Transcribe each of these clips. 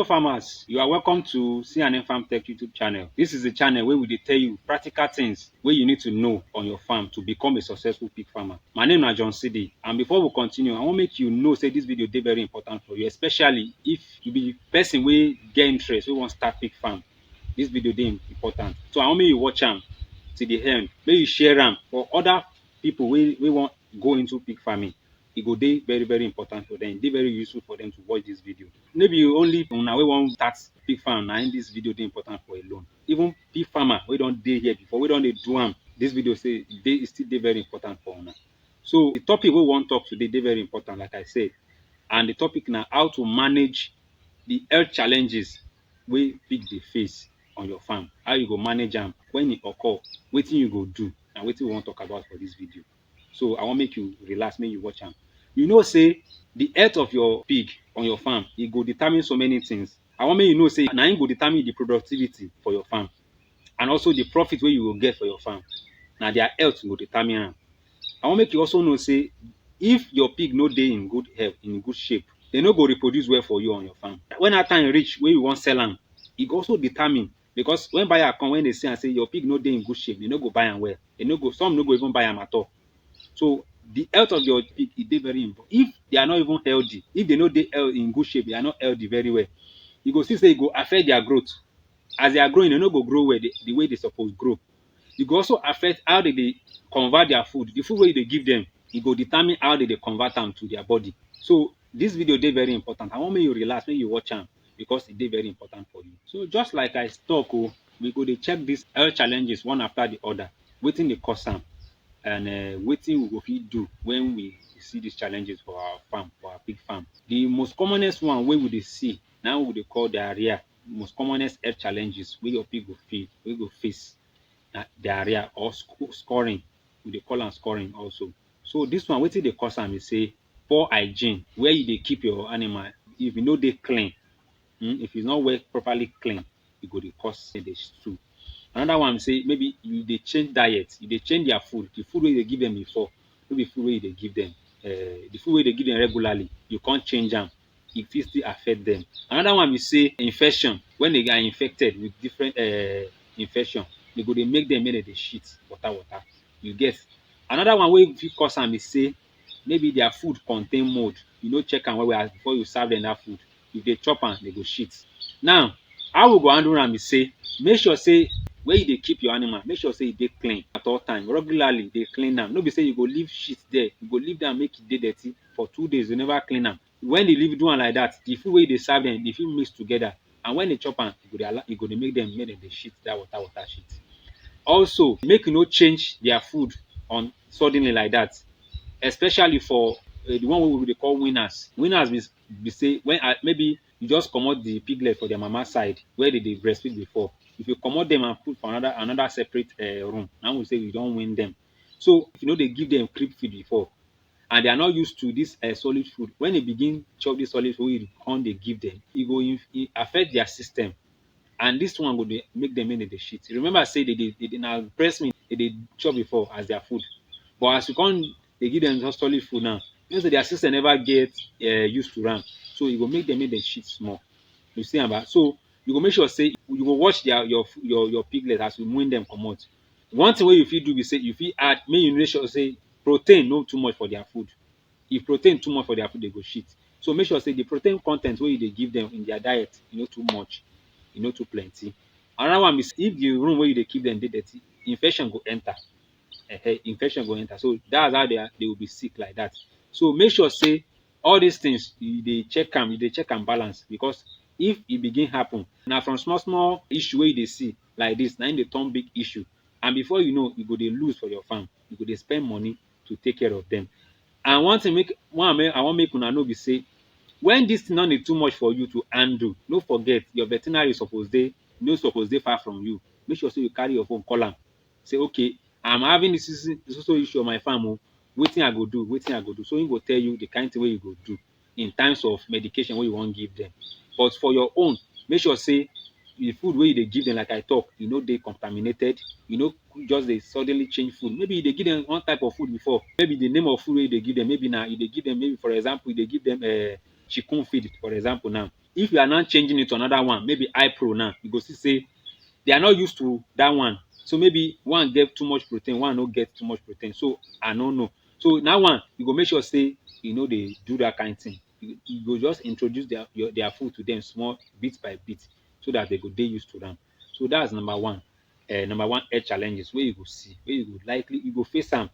Hello farmers, you are welcome to C&M FarmTech YouTube channel. This is the channel where we dey tell you practical things wey you need to know on your farm to become a successful pig farmer. My name is John CD, and before we continue, I wan make you know say this video dey very important for you, especially if you be person wey get interest, wey wan start pig farm. This video dey important. So I wan make you watch am till the end. Make you share am for other people wey wan go into pig farming. E go dey very important for them. E dey very useful for them to watch this video. Maybe only una wey wan start pig farm na this video dey important for alone. Even pig farmer wey don dey here before, wey don dey do am, this video say e still dey very important for una. So the topic wey we wan talk today dey very important, like I said, and the topic na how to manage the health challenges wey pig dey face on your farm. How you go manage am when e occur, wetin you go do, na wetin we wan talk about for this video. So I wan make you relax, make you watch am. You know say the health of your pig on your farm, e go determine so many things. I wan make you know say na im go determine the productivity for your farm, and also the profit wey you go get for your farm. Na their health go determine am. I wan make you also know say if your pig no dey in good health, in good shape, they no go reproduce well for you on your farm. When that time reach wey you wan sell am, e go also determine, because when buyer come, when they see am say your pig no dey in good shape, they no go buy am well. Some no go even buy am at all. So the health of your pig e dey very important. If they are not even healthy, if they no dey in good shape, they are not healthy very well, you go see say e go affect their growth. As they are growing, they no go grow well the way they suppose grow. E go also affect how they dey convert their food. The food wey you dey give them, e go determine how they dey convert am to their body. So this video dey very important. I wan make you relax, make you watch am, because e dey very important for you. So just like I talk, we go dey check these health challenges one after the other. Wetin dey cause am, and wetin we go fit do when we see these challenges for our farm, for our pig farm. The most commonest one wey we dey see na we dey call diarrhea. Most commonest health challenges wey your pig go face na diarrhea or scoring. We dey call am scoring also. So this one, wetin dey cause am is say poor hygiene. Where you dey keep your animal, if e no dey clean, if it's not well properly clean, e go dey cause the stool. Another one say maybe you dey change diet, you dey change their food. The food wey you dey give them before no be food wey you dey give them. The food wey you dey give them regularly, you can't change am. E fit still affect them. Another one be say infection. When they are infected with different infection, they go dey make them dey shit water. You get. Another one wey fit cause am is say maybe their food contain mold. You no check am well before you serve them that food. If they chop am, they go shit. Now, how we go handle am is say, make sure say where you dey keep your animal, make sure say e dey clean at all time. Regularly dey clean am. No be say you go leave shit there, you go leave am make e dey dirty for 2 days, you never clean am. When you leave do am like that, the food wey you dey serve them, dey fit mix together, and when they chop am, e go dey make them dey shit that water shit. Also, make you no change their food on suddenly like that, especially for the one wey we dey call winners. Winners be say when maybe you just comot the piglet for their mama side where they dey breastfeed before. If you comot them and put for another separate room, now we say you don win them. So if you know they give them creep feed before, and they are not used to this solid food, when they begin chop this solid food, you can't they give them, e go affect their system, and this one go make them dey shit. Remember say they na breast milk they dey chop before as their food, but as you can't they give them just solid food now, means that their system never get used to am, so e go make them shit small. You see am. So you go make sure say you go watch your piglet as you wean them comot. One thing wey you fit do be say you fit add, make you make sure say protein no too much for their food. If protein too much for their food, they go shit. So make sure say the protein content wey you dey give them in their diet, e no too much, e no too plenty. Another one is if the room where you dey keep them dey dirty, infection go enter. Infection go enter. So that's how they will be sick like that. So make sure say all these things you dey check am balance, because if e begin happen, na from small issue wey you dey see like this, na im dey turn big issue, and before you know, you go dey lose for your farm. You go dey spend money to take care of them. And one thing I wan make una know be say, when this thing no dey too much for you to handle, no forget your veterinary suppose dey far from you. Make sure say you carry your phone, call am, say okay, I'm having this issue on my farm. Wetin I go do? So he go tell you the kind thing wey you go do in terms of medication wey you wan give them. But for your own, make sure say the food wey you dey give them, like I talk, you no dey contaminated. You no just dey suddenly change food. Maybe you dey give them one type of food before. Maybe the name of food wey you dey give them, maybe na you dey give them, maybe for example, you dey give them chicken feed, for example now, if you are now changing it to another one, maybe iPro now, you go see say they are not used to that one. So maybe one get too much protein, one no get too much protein. So I no know. So now one, you go make sure say they do that kind of thing. You go just introduce their food to them small bit by bit so that they go dey used to them. So that's number one. Number one health challenges where you go see, where you go likely you go face am.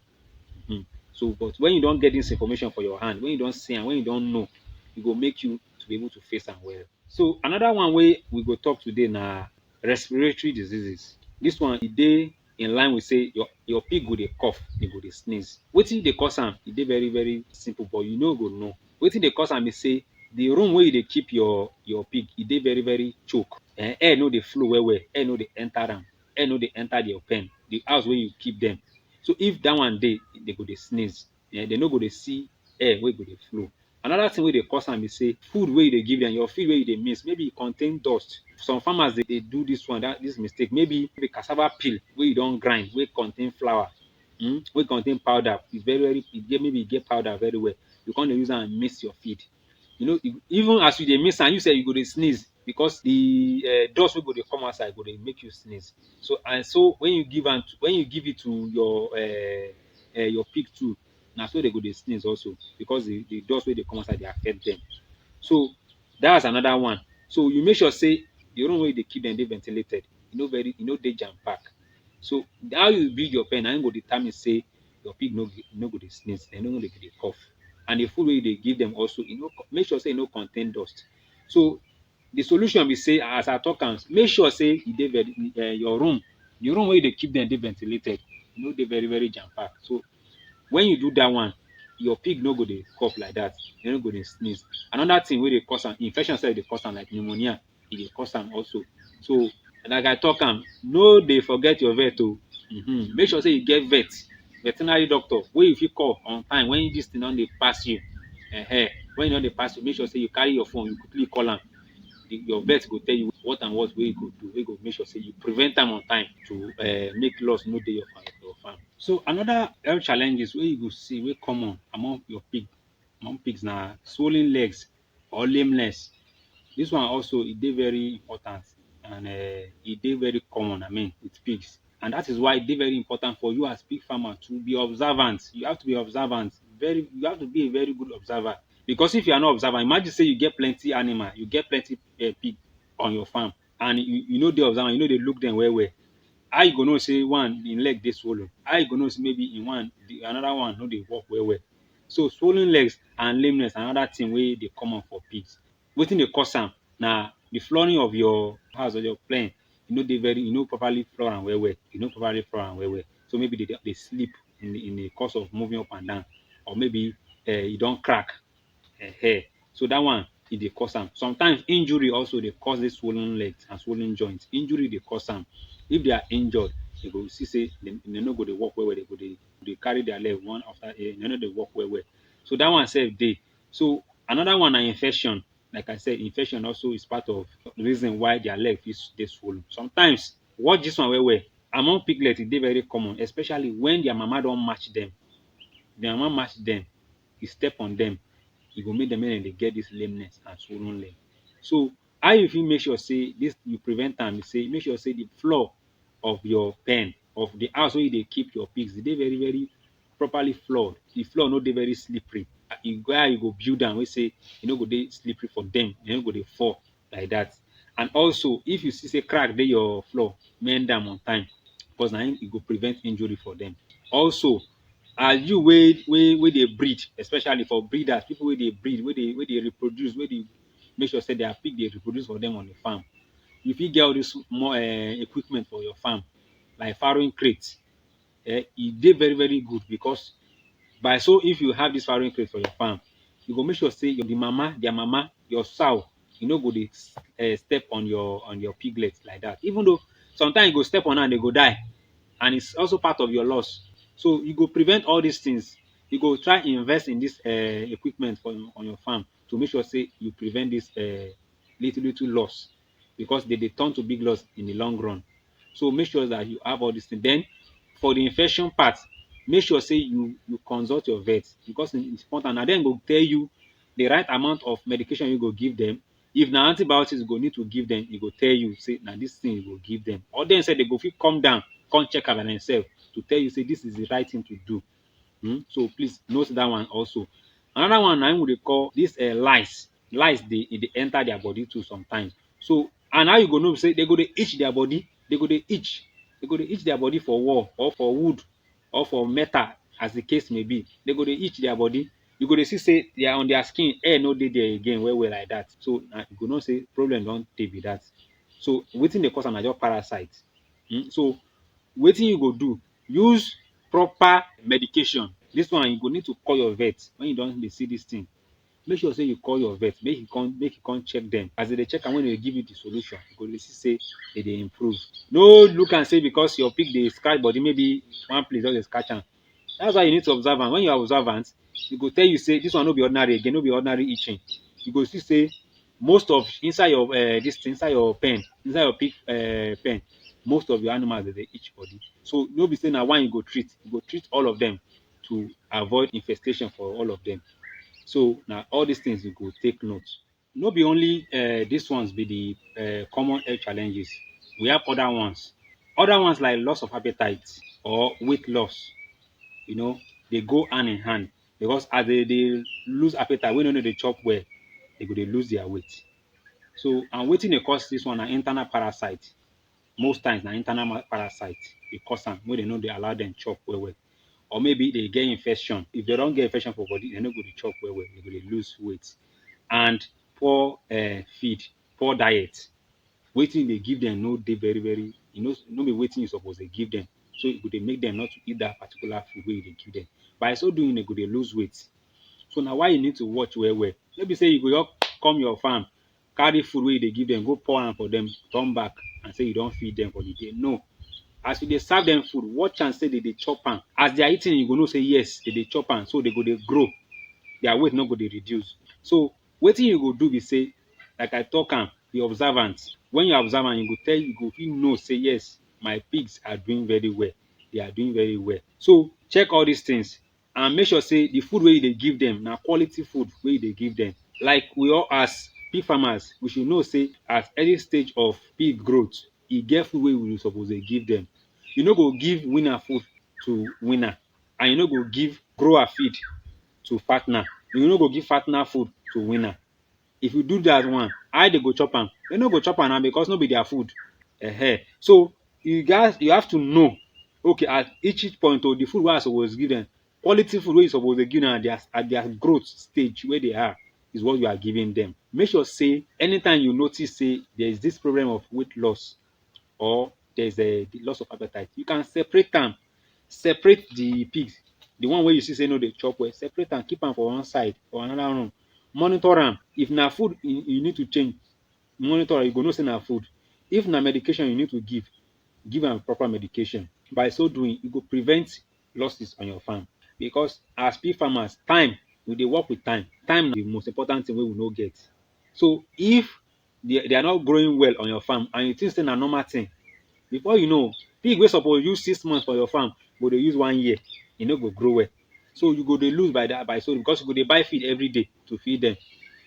So but when you don't get this information for your hand, when you don't see and when you don't know, it go make you to be able to face am well. So another one wey we go talk today na respiratory diseases. This one e dey in line with say your pig go dey cough, e go dey sneeze. Wetin dey cause am? E dey very very simple, but you no go know. Wetin dey cause am be say the room wey you dey keep your pig, e dey very very choke. Air no dey flow well well, air no dey enter am, air no dey enter your pen, the house wey you keep them. So if that one dey, they go dey sneeze. They no go dey see air wey go dey flow. Another thing wey dey cause am be say food wey you dey give them, your feed wey you dey mix, maybe e contain dust. Some farmers dey do this one, this mistake. Maybe cassava peel wey you don grind, wey contain flour, wey contain powder. It's very very maybe e get powder very well. You come dey use am mix your feed. Even as you dey mix am, you sef you go dey sneeze because the dust wey go dey come outside go dey make you sneeze. So when you give it to your pig too, na so they go dey sneeze also because the dust wey dey come outside dey affect them. So that's another one. So you make sure say the room wey you dey keep them dey ventilated. E no dey jam pack. So how you build your pen na im go determine say your pig no go dey sneeze, dem no go dey cough. And the food wey you dey give them also, make sure say e no contain dust. So the solution be say, as I talk am, make sure say e dey your room, the room wey you dey keep them dey ventilated, e no dey very very jam pack. So when you do that one, your pig no go dey cough like that, dem no go dey sneeze. Another thing wey dey cause am, infection sef dey cause am, like pneumonia, e dey cause am also. So like I talk am, no dey forget your vet o. Make sure say you get veterinary doctor wey you fit call on time when this thing don dey pass you. When e don dey pass you, make sure say you carry your phone, you quickly call am. Your vet go tell you what and what wey you go do, wey go make sure say you prevent am on time to make loss no dey your farm. So another health challenges wey you go see wey common among pigs na swollen legs or lameness. This one also e dey very important and e dey very common, with pigs. And that is why e dey very important for you as pig farmer to be observant. You have to be observant. You have to be a very good observer. Because if you are not observant, imagine say you get plenty animal, you get plenty pig on your farm, and you no dey observant, you no dey look them well well. How you go know say one im leg dey swollen? How you go know say maybe another one no dey work well well? So swollen legs and lameness na another thing wey dey common for pigs. Wetin dey cause am na the flooring of your house or your pen, you no properly floor am well well. So maybe they sleep in the course of moving up and down, or maybe e don crack. So that one e dey cause am. Sometimes injury also dey cause this swollen legs and swollen joints. Injury dey cause am. If they are injured, you go see say dem no go dey walk well well. They go dey carry their leg one after dem no dey walk well well. So that one sef dey. So another one na infection. Like I said, infection also is part of the reason why their leg fit dey swollen. Sometimes, watch this one well well. Among piglets, e dey very common, especially when their mama don match them. Their mama match them, e step on them, e go make dem dey get this lameness and swollen leg. So how you fit make sure say you prevent am be say make sure say the floor of your pen, of the house wey you dey keep your pigs, e dey very very properly floored. The floor no dey very slippery. How you go build am wey say e no go dey slippery for them, e no go dey fall like that. And also, if you see say crack dey your floor, mend am on time, because na im e go prevent injury for them. Also, as you wey dey breed, especially for breeders, people wey dey breed, wey dey reproduce, wey dey make sure say their pig dey reproduce for them on the farm, you fit get all this more equipment for your farm, like farrowing crate. E dey very very good because if you have this farrowing crate for your farm, you go make sure say their mama, your sow, you no go dey step on your piglets like that. Even though sometimes you go step on am, they go die, and it's also part of your loss. So you go prevent all these things. You go try invest in this equipment on your farm to make sure say you prevent this little loss, because they turn to big loss in the long run. So make sure that you have all these things. Then for the infection part, make sure say you consult your vet, because it's important. Na dem go tell you the right amount of medication you go give them. If na antibiotics you go need to give them, e go tell you say na this thing you go give them. Or dem sef dey go fit come down come check am by themselves to tell you say this is the right thing to do. So please note that one also. Another one na im we dey call this lice. Lice dey e dey enter their body too sometimes. So and how you go know say dey go dey itch their body, dey go dey itch. Dey go dey itch their body for wall or for wood or for metal as the case may be. Dey go dey itch their body. You go dey see say they are on their skin, hair no dey there again well well like that. So you go know say problem don dey be that. So wetin dey cause am na just parasite. So wetin you go do? Use proper medication. This one you go need to call your vet when you don dey see this thing. Make sure say you call your vet make e come check them. As they dey check am, when they give you the solution, you go dey see say they dey improve. No look am say because your pig dey scratch body, maybe one place just dey scratch am. That's why you need to observe am. When you are observant, e go tell you say this one no be ordinary again, no be ordinary itching. You go see say most of inside your this thing, inside your pen, inside your pig pen, most of your animals dey itch body. So no be say na one you go treat, you go treat all of them to avoid infestation for all of them. So na all these things you go take note. No be only these ones be the common health challenges. We have other ones. Other ones like loss of appetite or weight loss, dey go hand in hand, because as they dey lose appetite, wey no dey chop well, they go dey lose their weight. So and wetin dey cause this one na internal parasite. Most times na internal parasite dey cause am, wey dey no dey allow them chop well well. Or maybe they get infection. If they don get infection for body, they no go dey chop well well, they go dey lose weight. And poor feed, poor diet. Wetin you dey give them no dey very very, no be wetin you suppose dey give them. So e go dey make them not to eat that particular food wey you dey give them. By so doing, they go dey lose weight. So na why you need to watch well well. No be say you go just come your farm, carry food wey you dey give them, go pour am for them, turn back and say you don feed them for the day. No. As you dey serve them food, watch am say they dey chop am. As they are eating, you go know say yes, they dey chop am, so they go dey grow. Their weight no go dey reduce. So wetin you go do be say, like I talk am, be observant. When you observe am, you go fit know say yes, my pigs are doing very well. They are doing very well. So check all these things and make sure say the food wey you dey give them na quality food wey you dey give them. Like we all as pig farmers, we should know say at early stage of pig growth, e get food wey we suppose dey give them. You no go give winner food to winner, and you no go give grower feed to fattener. You no go give fattener food to winner. If you do that one, how they go chop am? They no go chop am na because no be their food. So you have to know, okay, at each point the food wey I suppose give them, quality food wey you suppose dey give them at their growth stage wey they are, is what you are giving them. Make sure say anytime you notice say there is this problem of weight loss or there's the loss of appetite, you can separate am. Separate the pigs. The one wey you see say no dey chop well, separate am, keep am for one side or another room. Monitor am. If na food you need to change, monitor am, you go know say na food. If na medication you need to give am proper medication. By so doing, you go prevent losses on your farm. Because as pig farmers, we dey work with time. Time na the most important thing wey we no get. So if they are not growing well on your farm and you think say na normal thing, before you know, pig wey suppose use 6 months for your farm go dey use 1 year, e no go grow well. So you go dey lose by so, because you go dey buy feed every day to feed them.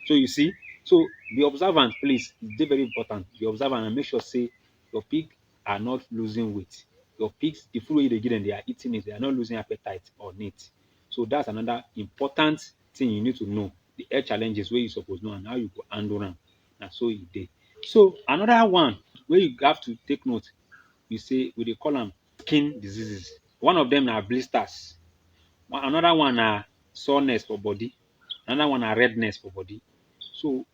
So you see, so be observant please. E dey very important. Be observant and make sure say your pig are not losing weight. Your pigs, the food wey you dey give them, they are eating it, they are not losing appetite on it. So that's another important thing you need to know. The health challenges wey you suppose know and how you go handle am. Na so e dey. So another one wey you have to take note, we dey call am skin diseases. One of them na blisters. Another one na soreness for body. Another one na redness for body. So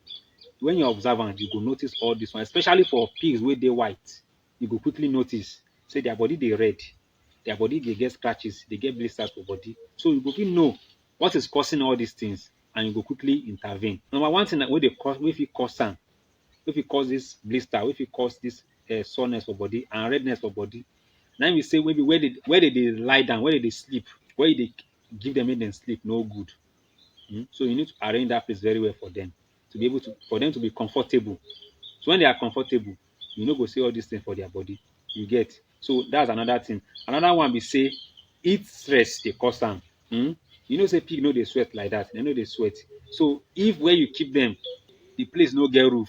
when you observe am, you go notice all this one, especially for pigs wey dey white. You go quickly notice say their body dey red, their body dey get scratches, dey get blisters for body. So you go fit know what is causing all these things and you go quickly intervene. Number one thing wey fit cause am, wey fit cause this blister, wey fit cause this soreness for body and redness for body, na im be say maybe where they dey lie down, where they dey sleep, where you dey give them make dem sleep no good. So you need to arrange that place very well for them, to be able to, for them to be comfortable. So when they are comfortable, you no go see all these things for their body. You get? So that's another thing. Another one be say heat stress dey cause am. You know say pig no dey sweat like that, dem no dey sweat. So if where you keep them, the place no get roof,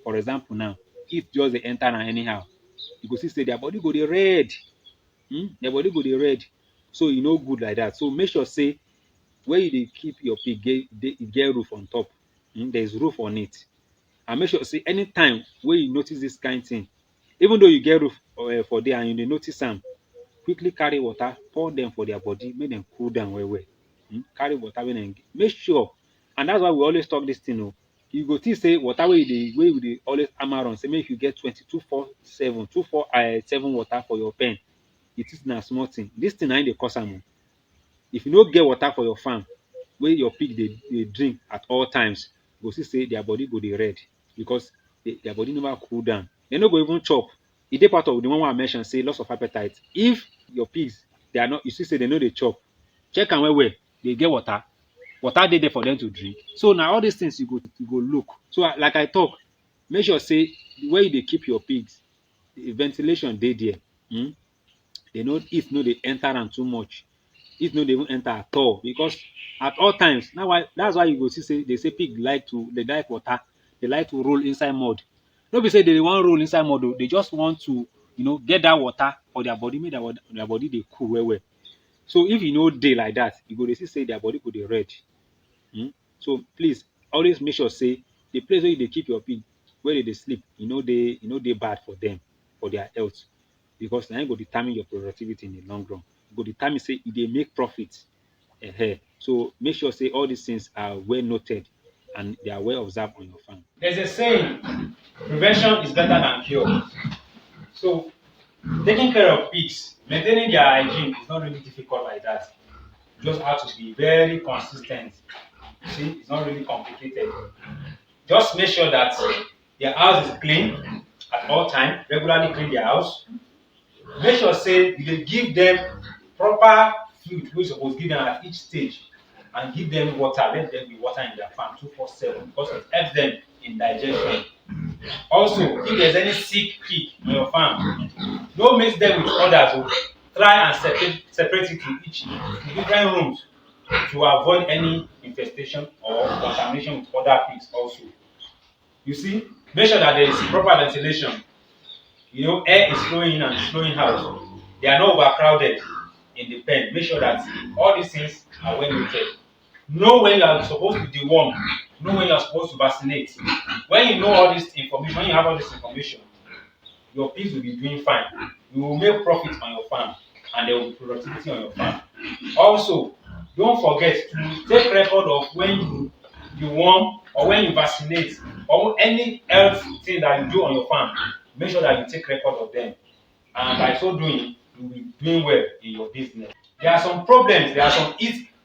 for example now, heat just dey enter am anyhow, you go see say their body go dey red. Their body go dey red. So e no good like that. So make sure say where you dey keep your pig get roof on top. There is roof on it. And make sure say anytime wey you notice this kind thing, even though you get roof for there and you dey notice am, quickly carry water pour dem for their body make dem cool down well well. Carry water make dem make sure. And that's why we always talk this thing o. You go think say water wey you dey always hammer on say make you get 22/7 24/7 water for your pen, you think na small thing. This thing na im dey cause am o. If you no get water for your farm wey your pig dey drink at all times, you go see say their body go dey red because their body never cool down. Dem no go even chop. E dey part of the one wey I mention say loss of appetite. If your pigs they are not, you see say dem no dey chop, check am well well, dey get water, water dey there for dem to drink. So na all these things you go look. So like I talk, make sure say where you dey keep your pigs, the ventilation dey there. Heat no dey enter am too much. Heat no dey even enter at all, because at all times that's why you go see say they say pig like water, they like to roll inside mud. No be say they wan roll inside mud o, they just want to get that water for their body, make their body dey cool well well. So if e no dey like that, you go dey see say their body go dey red. So please always make sure say the place where you dey keep your pig, where they dey sleep, e no dey bad for them, for their health, because na im go determine your productivity in the long run. E go determine say e dey make profit. So make sure say all these things are well noted and they are well observed on your farm. There's a saying, prevention is better than cure. So taking care of pigs, maintaining their hygiene is not really difficult like that. You just have to be very consistent. See, it's not really complicated. Just make sure that their house is clean at all times. Regularly clean their house. Make sure say you dey give them proper food wey you suppose give them at each stage, and give them water. Let them be water in their farm 24/7, because it helps them in digestion. Also, if there's any sick pig on your farm, don't mix them with others. Try and separate it to different rooms to avoid any infestation or contamination with other pigs also. You see, make sure that there is proper ventilation. Air is flowing in and flowing out. They are not overcrowded in the pen. Make sure that all these things are well noted. Know when you are supposed to deworm. Know when you are supposed to vaccinate. When you know all this information, when you have all this information, your pigs will be doing fine. You will make profit on your farm, and there will be productivity on your farm. Also, don't forget to take record of when you deworm or when you vaccinate or any health thing that you do on your farm. Make sure that you take record of them, and by so doing, you will be doing well in your business. There are some problems, there are some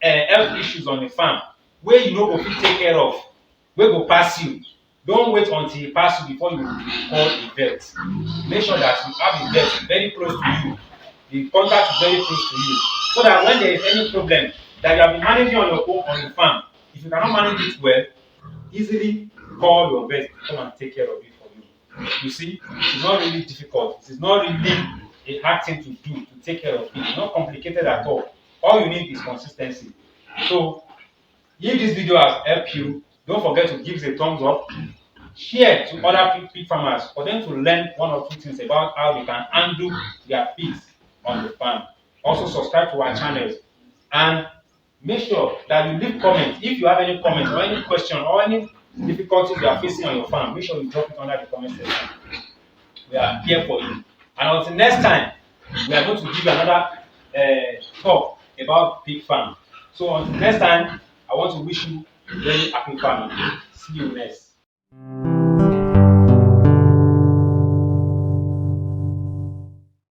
health issues on the farm where you no go fit take care of, wey go pass you. Don't wait until e pass you before you call a vet. Make sure that you have a vet very close to you. The contact is very close to you, so that when there is any problem that you have been managing on your own on the farm, if you cannot manage it well, easily call your vet to come and take care of it for you. You see, it is not really difficult. It is not really a hard thing to do, to take care of it. It's not complicated at all. All you need is consistency. So if this video has helped you, don't forget to give it a thumbs up. Share to other pig farmers for them to learn one or two things about how they can handle their pigs on the farm. Also subscribe to our channels, and make sure that you leave comments. If you have any comments or any question or any difficulties you are facing on your farm, make sure you drop it under the comment section. We are here for you. And until next time, we are going to give you another talk about pig farm. So until next time, I want to wish you a very happy farming. See you next.